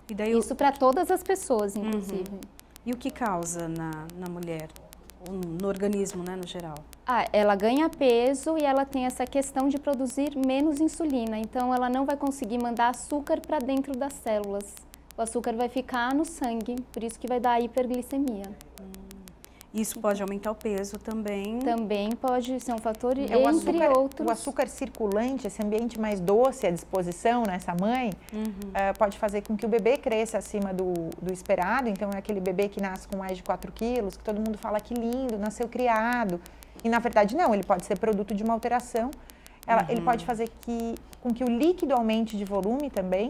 E daí isso para todas as pessoas, inclusive. E o que causa na mulher, no organismo, né, no geral? Ela ganha peso e ela tem essa questão de produzir menos insulina. Então, ela não vai conseguir mandar açúcar para dentro das células. O açúcar vai ficar no sangue, por isso que vai dar hiperglicemia. Isso pode aumentar o peso também? Também pode ser um fator, entre outros. O açúcar circulante, esse ambiente mais doce à disposição nessa mãe, pode fazer com que o bebê cresça acima do esperado. Então, é aquele bebê que nasce com mais de 4 quilos, que todo mundo fala que lindo, nasceu criado. E na verdade não, ele pode ser produto de uma alteração. Ele pode fazer com que o líquido aumente de volume também,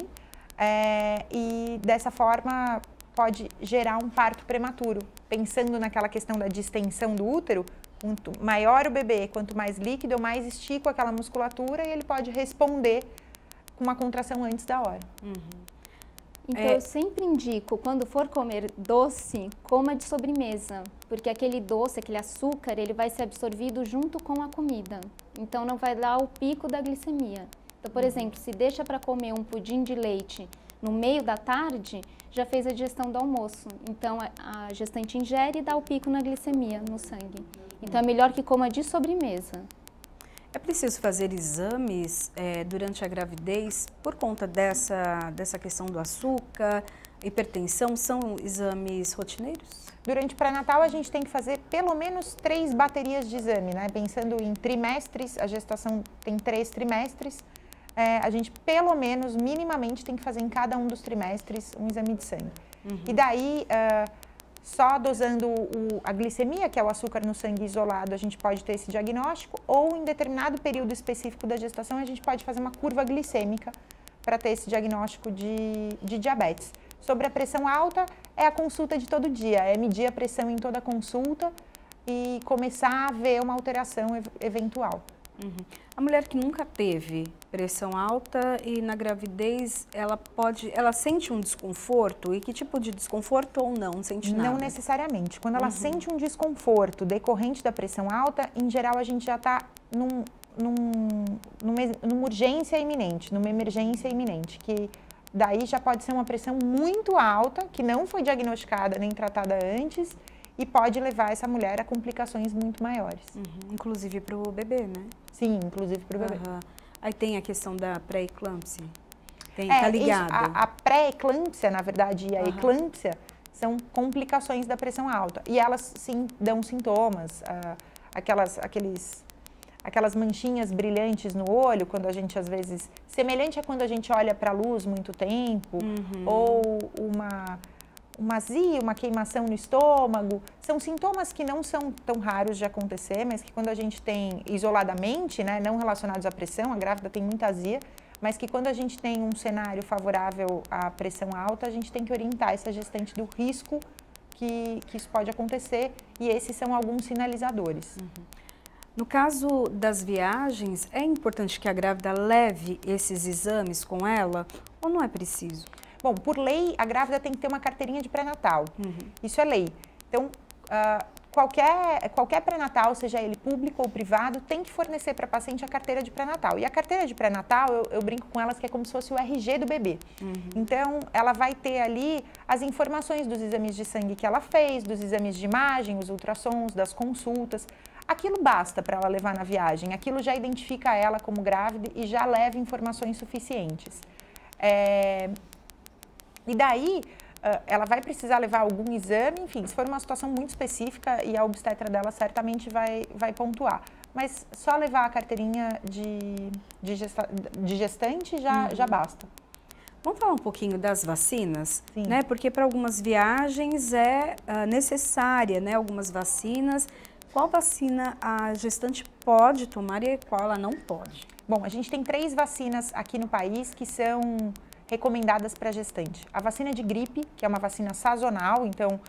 e dessa forma pode gerar um parto prematuro. Pensando naquela questão da distensão do útero, quanto maior o bebê, quanto mais líquido, eu mais estico aquela musculatura e ele pode responder com uma contração antes da hora. Então, eu sempre indico, quando for comer doce, coma de sobremesa, porque aquele doce, aquele açúcar, ele vai ser absorvido junto com a comida. Então, não vai dar o pico da glicemia. Então, por exemplo, se deixa para comer um pudim de leite no meio da tarde, já fez a digestão do almoço. Então, a gestante ingere e dá o pico na glicemia, no sangue. Então, é melhor que coma de sobremesa. É preciso fazer exames durante a gravidez por conta dessa questão do açúcar, hipertensão? São exames rotineiros? Durante o pré-natal, a gente tem que fazer pelo menos 3 baterias de exame, né? Pensando em trimestres, a gestação tem 3 trimestres, a gente pelo menos, minimamente, tem que fazer em cada um dos trimestres um exame de sangue. E daí, só dosando a glicemia, que é o açúcar no sangue isolado, a gente pode ter esse diagnóstico, ou em determinado período específico da gestação, a gente pode fazer uma curva glicêmica para ter esse diagnóstico de diabetes. Sobre a pressão alta, é a consulta de todo dia, é medir a pressão em toda a consulta e começar a ver uma alteração eventual. A mulher que nunca teve pressão alta e na gravidez, ela sente um desconforto? E que tipo de desconforto ou não sente nada? Não necessariamente. Quando ela sente um desconforto decorrente da pressão alta, em geral a gente já está numa urgência iminente, numa emergência iminente, que daí já pode ser uma pressão muito alta, que não foi diagnosticada nem tratada antes, e pode levar essa mulher a complicações muito maiores. Inclusive para o bebê, né? Sim, inclusive para o bebê. Aí tem a questão da pré-eclâmpsia. Tá ligado? A pré-eclâmpsia, na verdade, e a eclâmpsia são complicações da pressão alta. E elas, sim, dão sintomas, aquelas manchinhas brilhantes no olho, quando a gente, às vezes, semelhante a quando a gente olha para a luz muito tempo, ou uma azia, uma queimação no estômago. São sintomas que não são tão raros de acontecer, mas que quando a gente tem isoladamente, né, não relacionados à pressão, a grávida tem muita azia, mas que quando a gente tem um cenário favorável à pressão alta, a gente tem que orientar essa gestante do risco que isso pode acontecer, e esses são alguns sinalizadores. No caso das viagens, é importante que a grávida leve esses exames com ela ou não é preciso? Bom, por lei, a grávida tem que ter uma carteirinha de pré-natal. Isso é lei. Então, qualquer pré-natal, seja ele público ou privado, tem que fornecer para a paciente a carteira de pré-natal. E a carteira de pré-natal, eu brinco com elas que é como se fosse o RG do bebê. Então, ela vai ter ali as informações dos exames de sangue que ela fez, dos exames de imagem, os ultrassons, das consultas. Aquilo basta para ela levar na viagem. Aquilo já identifica ela como grávida e já leva informações suficientes. E daí, ela vai precisar levar algum exame, enfim, se for uma situação muito específica, e a obstetra dela certamente vai pontuar. Mas só levar a carteirinha de gestante já basta. Vamos falar um pouquinho das vacinas, Sim. né? Porque para algumas viagens é necessária, né? Algumas vacinas. Qual vacina a gestante pode tomar e qual ela não pode? Bom, a gente tem 3 vacinas aqui no país que são recomendadas para gestante. A vacina de gripe, que é uma vacina sazonal, então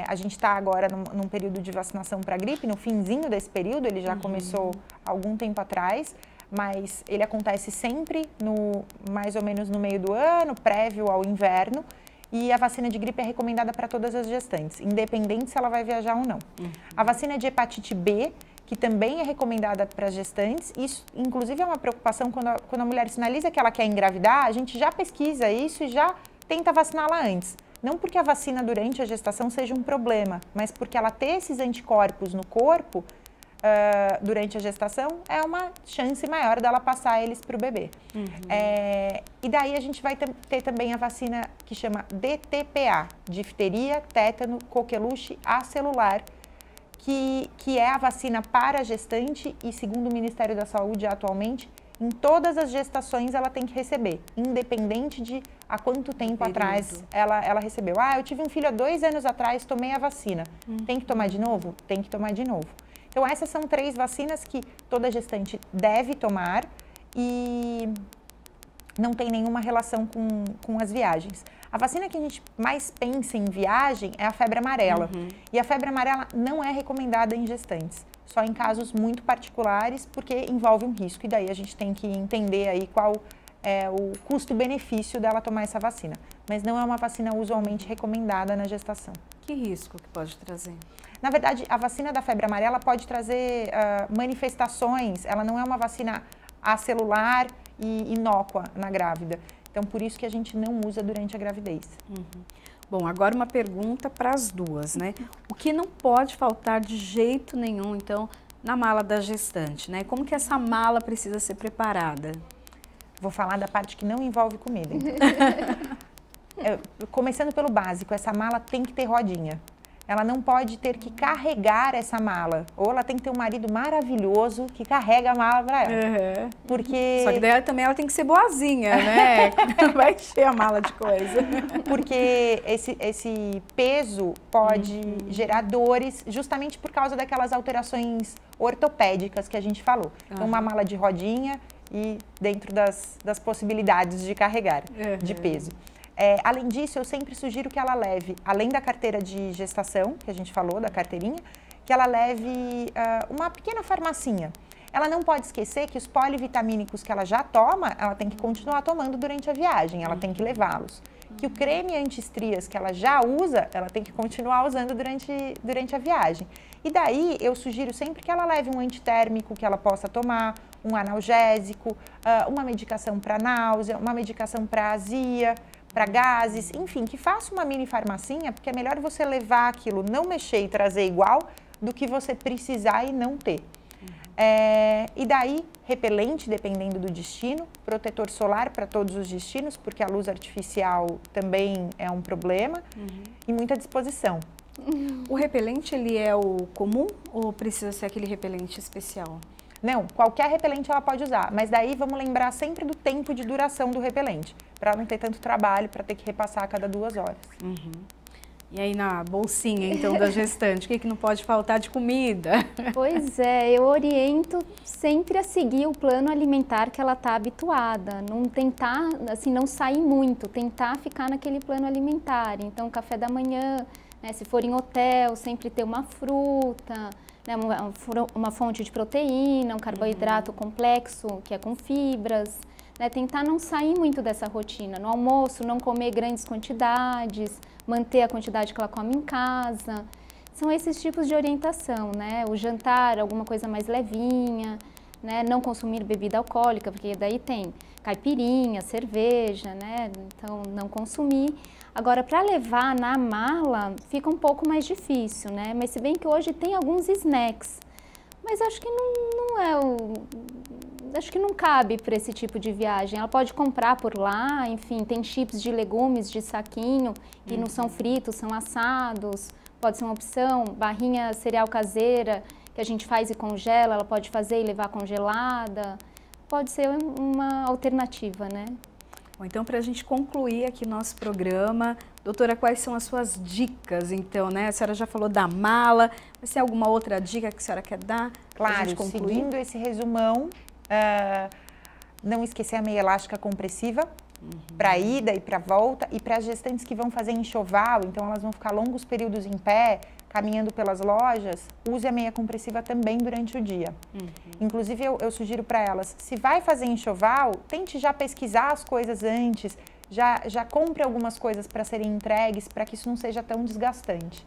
a gente está agora num período de vacinação para gripe, no finzinho desse período, ele já começou há algum tempo atrás, mas ele acontece sempre mais ou menos no meio do ano, prévio ao inverno, e a vacina de gripe é recomendada para todas as gestantes, independente se ela vai viajar ou não. A vacina de hepatite B, que também é recomendada para gestantes, isso inclusive é uma preocupação quando a mulher sinaliza que ela quer engravidar, a gente já pesquisa isso e já tenta vaciná-la antes. Não porque a vacina durante a gestação seja um problema, mas porque ela ter esses anticorpos no corpo durante a gestação é uma chance maior dela passar eles para o bebê. E daí a gente vai ter também a vacina que chama DTPA, difteria, tétano, coqueluche acelular, que é a vacina para a gestante e, segundo o Ministério da Saúde atualmente, em todas as gestações ela tem que receber, independente de há quanto tempo atrás ela recebeu. Eu tive um filho há 2 anos atrás, tomei a vacina. Tem que tomar de novo? Tem que tomar de novo. Então, essas são 3 vacinas que toda gestante deve tomar e não tem nenhuma relação com as viagens. A vacina que a gente mais pensa em viagem é a febre amarela. E a febre amarela não é recomendada em gestantes, só em casos muito particulares, porque envolve um risco. E daí a gente tem que entender aí qual é o custo-benefício dela tomar essa vacina. Mas não é uma vacina usualmente recomendada na gestação. Que risco que pode trazer? Na verdade, a vacina da febre amarela pode trazer manifestações. Ela não é uma vacina acelular e inócua na grávida. Então, por isso que a gente não usa durante a gravidez. Bom, agora uma pergunta para as duas, né? O que não pode faltar de jeito nenhum, então, na mala da gestante, né? Como que essa mala precisa ser preparada? Vou falar da parte que não envolve comida. Então. Começando pelo básico, essa mala tem que ter rodinha. Ela não pode ter que carregar essa mala. Ou ela tem que ter um marido maravilhoso que carrega a mala para ela. Porque... Só que daí também ela tem que ser boazinha, né? Vai encher a mala de coisa. Porque esse peso pode gerar dores justamente por causa daquelas alterações ortopédicas que a gente falou. Então, uma mala de rodinha e dentro das possibilidades de carregar de peso. Além disso, eu sempre sugiro que ela leve, além da carteira de gestação, que a gente falou, da carteirinha, que ela leve uma pequena farmacinha. Ela não pode esquecer que os polivitamínicos que ela já toma, ela tem que continuar tomando durante a viagem, ela tem que levá-los. Que o creme anti-estrias que ela já usa, ela tem que continuar usando durante a viagem. E daí, eu sugiro sempre que ela leve um antitérmico que ela possa tomar, um analgésico, uma medicação para náusea, uma medicação para azia, para gases, enfim, que faça uma mini farmacinha, porque é melhor você levar aquilo, não mexer e trazer igual, do que você precisar e não ter. E daí, repelente, dependendo do destino, protetor solar para todos os destinos, porque a luz artificial também é um problema, e muita disposição. O repelente, ele é o comum ou precisa ser aquele repelente especial? Não, qualquer repelente ela pode usar, mas daí vamos lembrar sempre do tempo de duração do repelente, para não ter tanto trabalho, para ter que repassar a cada 2 horas. E aí na bolsinha, então, da gestante, o que não pode faltar de comida? Pois é, eu oriento sempre a seguir o plano alimentar que ela está habituada, não tentar, assim, não sair muito, tentar ficar naquele plano alimentar. Então, café da manhã, né, se for em hotel, sempre ter uma fruta, né, uma fonte de proteína, um carboidrato complexo, que é com fibras, né, tentar não sair muito dessa rotina. No almoço, não comer grandes quantidades, manter a quantidade que ela come em casa. São esses tipos de orientação, né? O jantar, alguma coisa mais levinha, né? Não consumir bebida alcoólica, porque daí tem caipirinha, cerveja, né? Então, não consumir. Agora, para levar na mala, fica um pouco mais difícil, né? Mas se bem que hoje tem alguns snacks, mas acho que não é o... Acho que não cabe para esse tipo de viagem. Ela pode comprar por lá, enfim, tem chips de legumes de saquinho, que não são fritos, são assados, pode ser uma opção. Barrinha cereal caseira, que a gente faz e congela, ela pode fazer e levar congelada. Pode ser uma alternativa, né? Bom, então, para a gente concluir aqui nosso programa, doutora, quais são as suas dicas, então, né? A senhora já falou da mala, mas tem alguma outra dica que a senhora quer dar? Claro, seguindo esse resumão, não esquecer a meia elástica compressiva para ida e para volta, e para as gestantes que vão fazer enxoval, então elas vão ficar longos períodos em pé, caminhando pelas lojas, use a meia compressiva também durante o dia. Inclusive, eu sugiro para elas, se vai fazer enxoval, tente já pesquisar as coisas antes, já compre algumas coisas para serem entregues, para que isso não seja tão desgastante.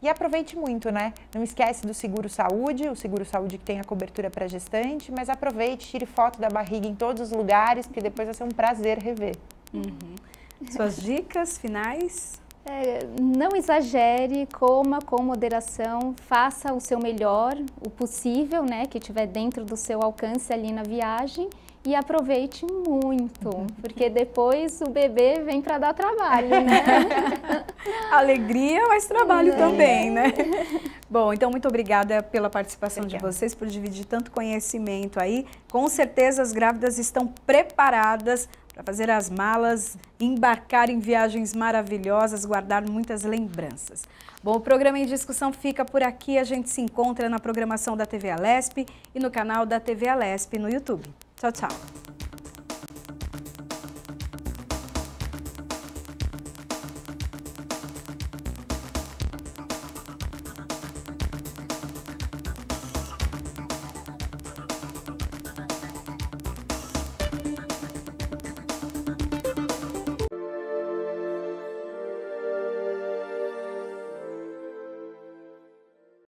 E aproveite muito, né? Não esquece do seguro-saúde, o seguro-saúde que tem a cobertura para gestante, mas aproveite, tire foto da barriga em todos os lugares, porque depois vai ser um prazer rever. Suas dicas finais? Não exagere, coma com moderação, faça o seu melhor, o possível, né, que tiver dentro do seu alcance ali na viagem, e aproveite muito, porque depois o bebê vem para dar trabalho, né? Alegria, mas trabalho também, né? Bom, então muito obrigada pela participação de vocês, por dividir tanto conhecimento aí. Com certeza as grávidas estão preparadas para para fazer as malas, embarcar em viagens maravilhosas, guardar muitas lembranças. Bom, o programa em discussão fica por aqui. A gente se encontra na programação da TV Alesp e no canal da TV Alesp no YouTube. Tchau, tchau.